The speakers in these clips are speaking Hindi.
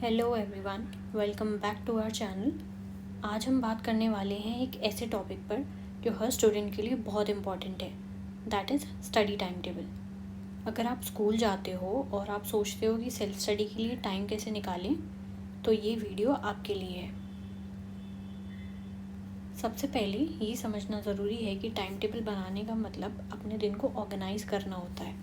Hello everyone, welcome back to our channel. आज हम बात करने वाले हैं एक ऐसे टॉपिक पर जो हर स्टूडेंट के लिए बहुत इम्पॉर्टेंट है, that is study time table. अगर आप स्कूल जाते हो और आप सोचते हो कि सेल्फ स्टडी के लिए टाइम कैसे निकालें, तो ये वीडियो आपके लिए है। सबसे पहले ये समझना ज़रूरी है कि टाइम टेबल बनाने का मतलब अपने दिन को ऑर्गेनाइज़ करना होता है।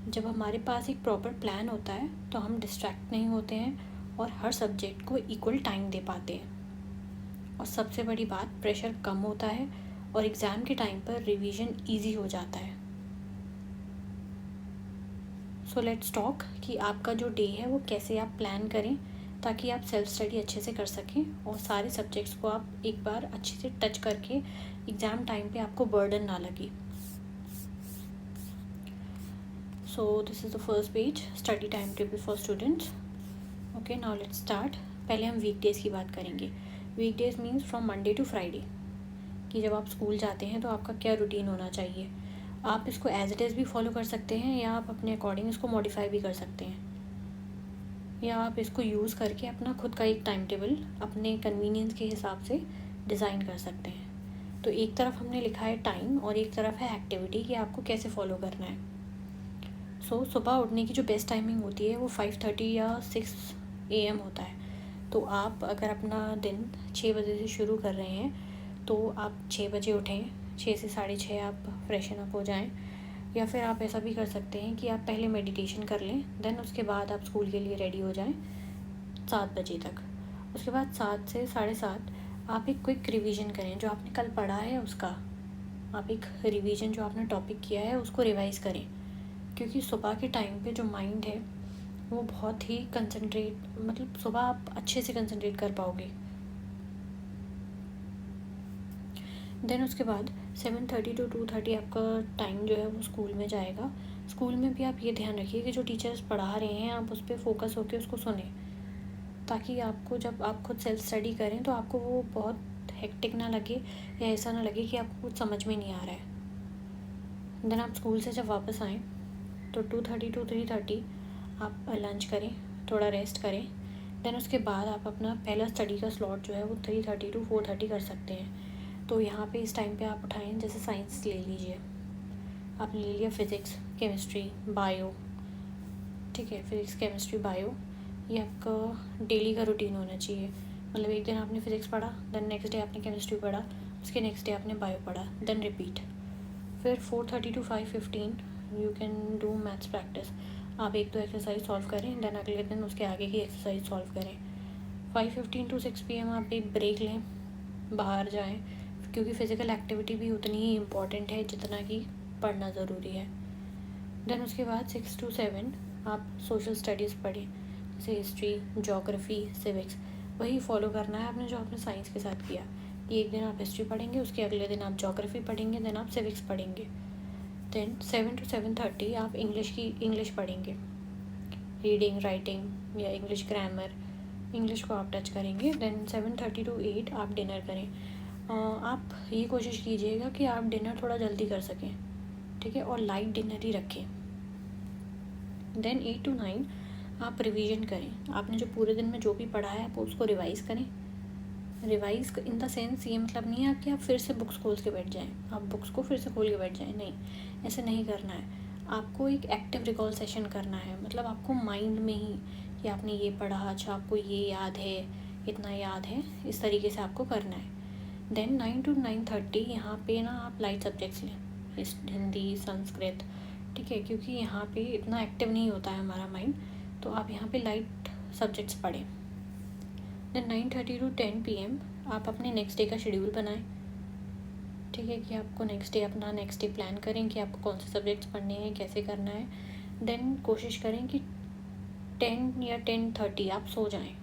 जब हमारे पास एक प्रॉपर प्लान होता है तो हम डिस्ट्रैक्ट नहीं होते हैं और हर सब्जेक्ट को इक्वल टाइम दे पाते हैं। और सबसे बड़ी बात, प्रेशर कम होता है और एग्ज़ाम के टाइम पर रिवीजन इजी हो जाता है। सो लेट्स टॉक कि आपका जो डे है वो कैसे आप प्लान करें ताकि आप सेल्फ स्टडी अच्छे से कर सकें और सारे सब्जेक्ट्स को आप एक बार अच्छे से टच करके एग्ज़ाम टाइम पे आपको बर्डन ना लगे। So this is the first page, study timetable for students. Okay, now let's start. पहले हम वीकडेज़ की बात करेंगे। Weekdays means from Monday to Friday, कि जब आप स्कूल जाते हैं तो आपका क्या रूटीन होना चाहिए। आप इसको एज इट इज़ भी फॉलो कर सकते हैं या आप अपने अकॉर्डिंग इसको मॉडिफाई भी कर सकते हैं, या आप इसको यूज़ करके अपना खुद का एक टाइम टेबल अपने कन्वीनियंस के हिसाब से डिज़ाइन कर सकते हैं। तो एक तरफ हमने लिखा है टाइम और एक तरफ है एक्टिविटी कि आपको कैसे फॉलो करना है। सुबह उठने की जो बेस्ट टाइमिंग होती है वो 5:30 या 6 AM होता है। तो आप अगर अपना दिन 6 बजे से शुरू कर रहे हैं तो आप 6 बजे उठें, 6 से 6:30 आप फ्रेशन अप हो जाएं। या फिर आप ऐसा भी कर सकते हैं कि आप पहले मेडिटेशन कर लें, देन उसके बाद आप स्कूल के लिए रेडी हो जाएं 7 बजे तक। उसके बाद 7 से 7:30 आप एक क्विक रिवीजन करें, जो आपने कल पढ़ा है उसका आप एक रिवीजन, जो आपने टॉपिक किया है उसको रिवाइज़ करें। क्योंकि सुबह के टाइम पे जो माइंड है वो बहुत ही मतलब सुबह आप अच्छे से कंसंट्रेट कर पाओगे। देन उसके बाद 7:30 to 2:30 आपका टाइम जो है वो स्कूल में जाएगा। स्कूल में भी आप ये ध्यान रखिए कि जो टीचर्स पढ़ा रहे हैं आप उस पर फोकस होकर उसको सुने, ताकि आपको जब आप खुद सेल्फ स्टडी करें तो आपको वो बहुत हेक्टिक ना लगे या ऐसा ना लगे कि आपको कुछ समझ में नहीं आ रहा है। देन आप स्कूल से जब वापस आएँ तो 2:30 to 3:30 आप लंच करें, थोड़ा रेस्ट करें। देन उसके बाद आप अपना पहला स्टडी का स्लॉट जो है वो 3:30 to 4:30 कर सकते हैं। तो यहाँ पे इस टाइम पे आप उठाएं, जैसे साइंस ले लीजिए, आपने ले लिया फिज़िक्स, केमिस्ट्री, बायो। ठीक है, फिज़िक्स, केमिस्ट्री, बायो, ये आपका डेली का रूटीन होना चाहिए। मतलब एक दिन आपने फिज़िक्स पढ़ा, देन नेक्स्ट डे आपने केमिस्ट्री पढ़ा, उसके नेक्स्ट डे आपने बायो पढ़ा, देन रिपीट। फिर 4:30 to 5:15 you can do maths practice. आप 1-2 एक्सरसाइज सॉल्व करें, देन अगले दिन उसके आगे की एक्सरसाइज सॉल्व करें। 5:15 to 6 PM आप एक ब्रेक लें, बाहर जाएं, क्योंकि फ़िज़िकल एक्टिविटी भी उतनी ही इम्पॉर्टेंट है जितना कि पढ़ना ज़रूरी है। देन उसके बाद 6 to 7 आप सोशल स्टडीज़ पढ़ें, जैसे हिस्ट्री, जोग्राफ़ी, सिविक्स। वही फॉलो करना है आपने जो आपने साइंस के साथ किया, कि एक दिन आप हिस्ट्री पढ़ेंगे, उसके अगले दिन आप जोग्राफ़ी पढ़ेंगे, देन आप सिविक्स पढ़ेंगे। देन 7 to 7:30 आप इंग्लिश पढ़ेंगे, रीडिंग, राइटिंग या इंग्लिश ग्रामर, इंग्लिश को आप टच करेंगे। देन 7:30 to 8 आप डिनर करें। आप ये कोशिश कीजिएगा कि आप डिनर थोड़ा जल्दी कर सकें, ठीक है, और लाइट डिनर ही रखें। देन 8 to 9 आप रिवीजन करें। आपने जो पूरे दिन में जो भी पढ़ा है आप उसको रिवाइज़ करें। रिवाइज़ इन द सेंस ये मतलब नहीं है कि आप फिर से बुक्स खोल के बैठ जाएं, आप बुक्स को फिर से खोल के बैठ जाएं, नहीं, ऐसे नहीं करना है। आपको एक एक्टिव रिकॉल सेशन करना है, मतलब आपको माइंड में ही कि आपने ये पढ़ा, अच्छा आपको ये याद है, इतना याद है, इस तरीके से आपको करना है। देन 9 to 9:30 यहाँ पे ना आप लाइट सब्जेक्ट्स लें, हिंदी, संस्कृत, ठीक है, क्योंकि यहाँ पे इतना एक्टिव नहीं होता है हमारा माइंड, तो आप यहाँ पे लाइट सब्जेक्ट्स पढ़ें। देन 9:30 to 10 PM आप अपने नेक्स्ट डे का शेड्यूल बनाएं, ठीक है, कि आपको नेक्स्ट डे प्लान करें कि आपको कौन से सब्जेक्ट्स पढ़ने हैं, कैसे करना है। देन कोशिश करें कि 10 या 10:30 आप सो जाएं,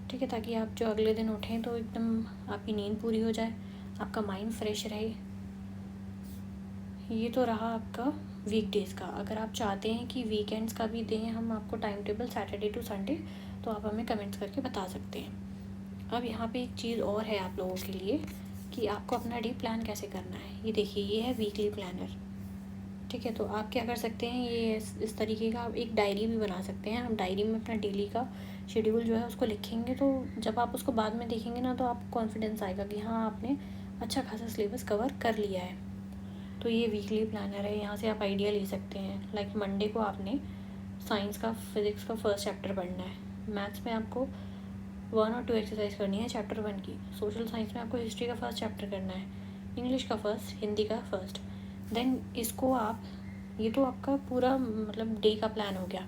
ठीक है, ताकि आप जो अगले दिन उठें तो एकदम आपकी नींद पूरी हो जाए, आपका माइंड फ्रेश रहे। ये तो रहा आपका वीकडेज़ का। अगर आप चाहते हैं कि वीकेंड्स का भी दें हम आपको time table, Saturday to Sunday, तो आप हमें कमेंट्स करके बता सकते हैं। अब यहाँ पे एक चीज़ और है आप लोगों के लिए कि आपको अपना डे प्लान कैसे करना है। ये देखिए, ये है वीकली प्लानर, ठीक है, तो आप क्या कर सकते हैं, ये इस तरीके का आप एक डायरी भी बना सकते हैं। आप डायरी में अपना डेली का शेड्यूल जो है उसको लिखेंगे, तो जब आप उसको बाद में देखेंगे ना, तो आपको कॉन्फिडेंस आएगा कि हाँ, आपने अच्छा खासा सिलेबस कवर कर लिया है। तो ये वीकली प्लानर है, यहाँ से आप आइडिया ले सकते हैं। लाइक मंडे को आपने साइंस का फिज़िक्स का फर्स्ट चैप्टर पढ़ना है, मैथ्स में आपको 1 और 2 एक्सरसाइज करनी है चैप्टर 1 की, सोशल साइंस में आपको हिस्ट्री का फर्स्ट चैप्टर करना है, इंग्लिश का फर्स्ट, हिंदी का फर्स्ट। देन इसको आप, ये तो आपका पूरा मतलब डे का प्लान हो गया।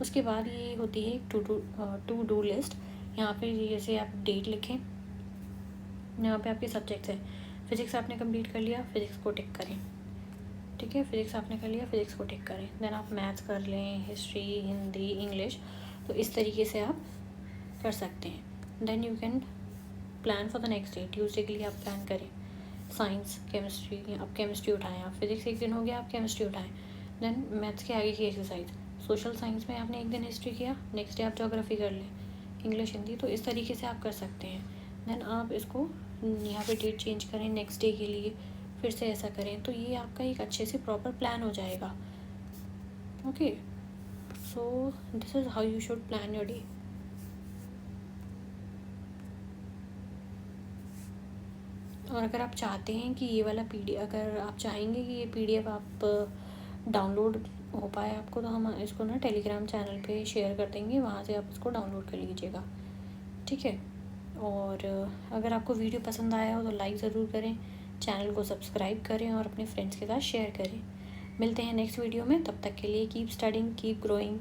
उसके बाद ये होती है टू डू लिस्ट। यहाँ पे जैसे आप डेट लिखें, यहाँ पे आपके सब्जेक्ट्स हैं। फिज़िक्स आपने कंप्लीट कर लिया, फिज़िक्स को टिक करें। ठीक है, फिज़िक्स आपने कर लिया, फिज़िक्स को टिक करें। देन आप मैथ्स कर लें, हिस्ट्री, हिंदी, इंग्लिश। तो इस तरीके से आप कर सकते हैं। Then you can plan for the next day. Tuesday के लिए आप प्लान करें साइंस, केमिस्ट्री, आप केमिस्ट्री उठाएं, आप फिज़िक्स एक दिन हो गया, आप केमिस्ट्री उठाएं। देन मैथ्स के आगे की एक्सरसाइज, सोशल साइंस में आपने एक दिन हिस्ट्री किया, नेक्स्ट डे आप ज्योग्राफी कर लें, इंग्लिश, हिंदी। तो इस तरीके से आप कर सकते हैं। देन आप इसको यहाँ पे डेट चेंज करें नेक्स्ट डे के लिए, फिर से ऐसा करें, तो ये आपका एक अच्छे से प्रॉपर प्लान हो जाएगा। Okay, so this is how you should plan your day. और अगर आप चाहते हैं कि ये वाला अगर आप चाहेंगे कि ये PDF आप डाउनलोड हो पाए आपको, तो हम इसको ना टेलीग्राम चैनल पे शेयर कर देंगे, वहाँ से आप इसको डाउनलोड कर लीजिएगा। ठीक है, और अगर आपको वीडियो पसंद आया हो तो लाइक ज़रूर करें, चैनल को सब्सक्राइब करें और अपने फ्रेंड्स के साथ शेयर करें। मिलते हैं नेक्स्ट वीडियो में, तब तक के लिए कीप स्टडिंग, कीप ग्रोइंग।